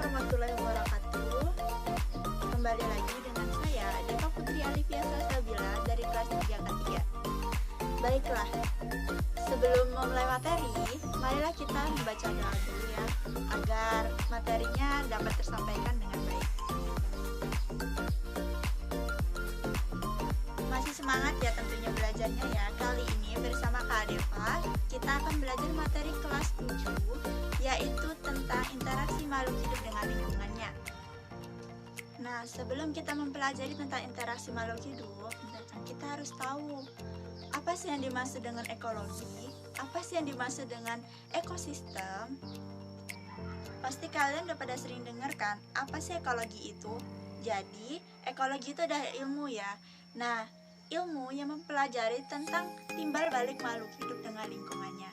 warahmatullahi wabarakatuh. Kembali lagi dengan saya, Deva Putri Alifia Salsabila dari kelas 3K3. Baiklah, sebelum memulai materi, marilah kita membaca doa dulu ya, agar materinya dapat tersampaikan dengan baik. Masih semangat ya tentunya belajarnya ya. Kali ini bersama Kak Deva, kita akan belajar materi kelas 7, yaitu tentang interaksi makhluk hidup dengan lingkungannya. Nah, sebelum kita mempelajari tentang interaksi makhluk hidup, kita harus tahu apa sih yang dimaksud dengan ekologi, apa sih yang dimaksud dengan ekosistem. Pasti kalian udah pada sering dengar kan, apa sih ekologi itu? Jadi, ekologi itu adalah ilmu ya. Nah, ilmu yang mempelajari tentang timbal balik makhluk hidup dengan lingkungannya.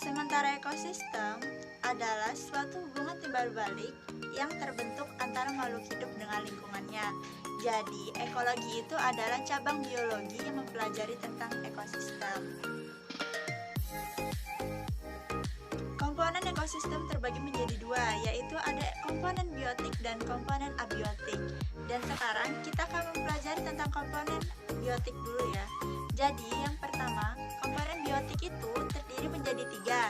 Sementara ekosistem adalah suatu hubungan timbal balik yang terbentuk antara makhluk hidup dengan lingkungannya. Jadi, ekologi itu adalah cabang biologi yang mempelajari tentang ekosistem. Komponen ekosistem terbagi menjadi dua, yaitu ada komponen biotik dan komponen abiotik. Dan sekarang kita akan mempelajari tentang komponen biotik dulu ya. Jadi yang pertama, komponen biotik itu terdiri menjadi tiga,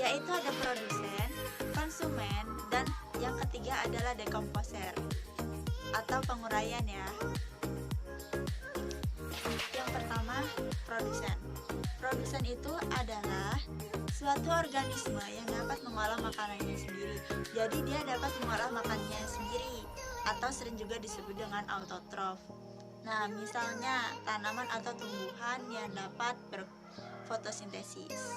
yaitu ada produsen, konsumen, dan yang ketiga adalah dekomposer atau penguraian ya. Yang pertama, produsen. Produsen itu adalah suatu organisme yang dapat mengolah makanannya sendiri. Jadi dia dapat mengolah makanannya sendiri, atau sering juga disebut dengan autotrof. Nah, misalnya tanaman atau tumbuhan yang dapat berfotosintesis.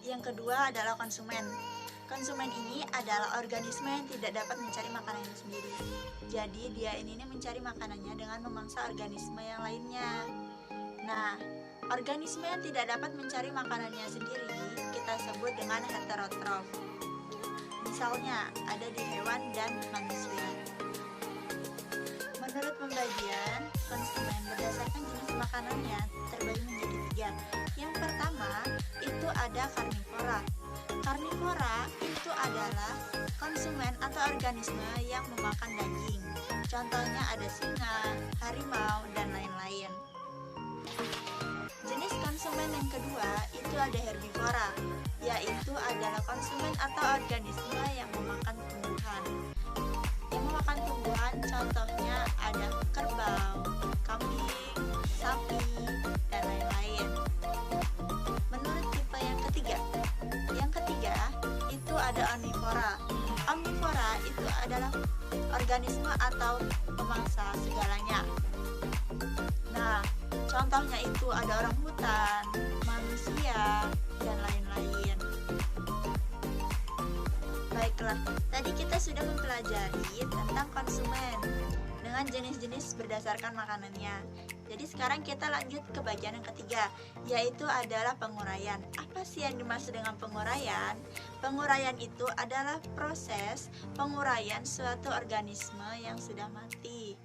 Yang kedua adalah konsumen. Konsumen ini adalah organisme yang tidak dapat mencari makanannya sendiri. Jadi dia ini mencari makanannya dengan memangsa organisme yang lainnya. Nah, organisme yang tidak dapat mencari makanannya sendiri kita sebut dengan heterotrof. Misalnya ada di hewan dan manusia. Menurut pembagian, konsumen berdasarkan jenis makanannya terbagi menjadi tiga. Yang pertama itu ada karnivora. Karnivora itu adalah konsumen atau organisme yang memakan daging. Contohnya ada singa, harimau, dan lain-lain. Jenis konsumen yang kedua itu ada herbivora, yaitu adalah konsumen atau organisme yang memakan tumbuhan. Yang memakan tumbuhan contohnya ada kerbau, kambing, sapi, dan lain-lain. Menurut tipe yang ketiga itu ada omnivora. Omnivora itu adalah organisme atau pemangsa segalanya. Nah, contohnya itu ada orang hutan, manusia, dan lain-lain. Baiklah, tadi kita sudah mempelajari tentang konsumen dengan jenis-jenis berdasarkan makanannya. Jadi sekarang kita lanjut ke bagian yang ketiga, yaitu adalah penguraian. Apa sih yang dimaksud dengan penguraian? Penguraian itu adalah proses penguraian suatu organisme yang sudah mati.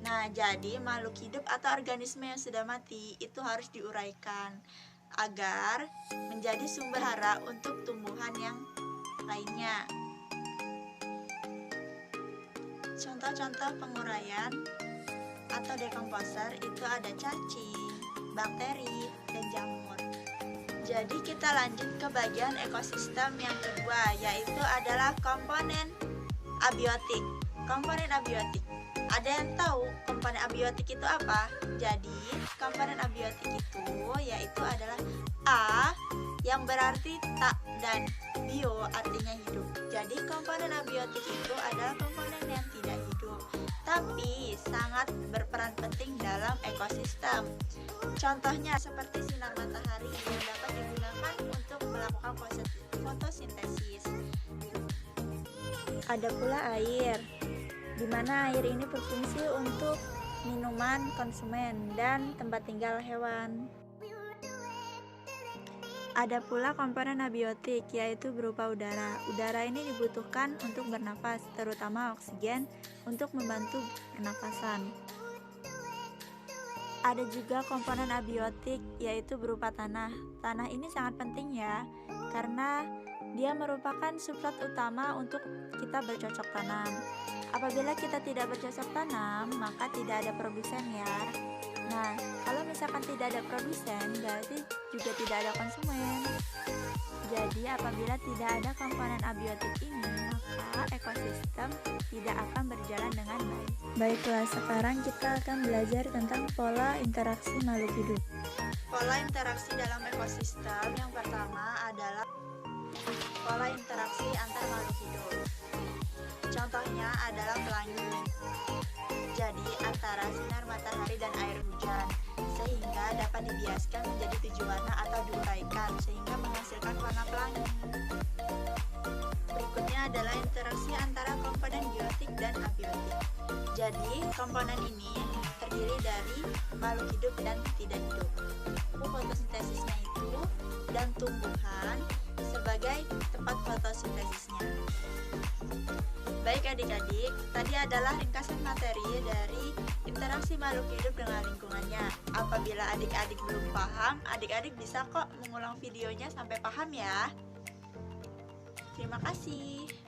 Nah, jadi makhluk hidup atau organisme yang sudah mati itu harus diuraikan agar menjadi sumber hara untuk tumbuhan yang lainnya. Contoh-contoh penguraian atau dekomposer itu ada cacing, bakteri, dan jamur. Jadi kita lanjut ke bagian ekosistem yang kedua, yaitu adalah komponen abiotik. Komponen abiotik. Ada yang tahu komponen abiotik itu apa? Jadi, komponen abiotik itu yaitu adalah A yang berarti tak dan bio artinya hidup. Jadi, komponen abiotik itu adalah komponen yang tidak hidup, tapi sangat berperan penting dalam ekosistem. Contohnya seperti sinar matahari yang dapat digunakan untuk melakukan fotosintesis. Ada pula air, di mana air ini berfungsi untuk minuman konsumen dan tempat tinggal hewan. Ada pula komponen abiotik, yaitu berupa udara. Udara ini dibutuhkan untuk bernafas, terutama oksigen untuk membantu pernafasan. Ada juga komponen abiotik, yaitu berupa tanah. Tanah ini sangat penting ya, karena dia merupakan substrat utama untuk kita bercocok tanam. Apabila kita tidak bercocok tanam, maka tidak ada produsen ya. Nah, kalau misalkan tidak ada produsen, berarti juga tidak ada konsumen. Jadi, apabila tidak ada komponen abiotik ini, maka ekosistem tidak akan berjalan dengan baik. Baiklah, sekarang kita akan belajar tentang pola interaksi makhluk hidup. Pola interaksi dalam ekosistem yang pertama adalah pola interaksi antar makhluk hidup. Contohnya adalah pelangi. Jadi antara sinar matahari dan air hujan, sehingga dapat dibiaskan menjadi 7 warna atau diuraikan sehingga menghasilkan warna pelangi. Berikutnya adalah interaksi antara komponen biotik dan abiotik. Jadi komponen ini terdiri dari makhluk hidup dan tidak hidup. Fotosintesisnya itu dan tumbuhan sebagai tempat fotosintesisnya. Baik adik-adik, tadi adalah ringkasan materi dari interaksi makhluk hidup dengan lingkungannya. Apabila adik-adik belum paham, adik-adik bisa kok mengulang videonya sampai paham ya. Terima kasih.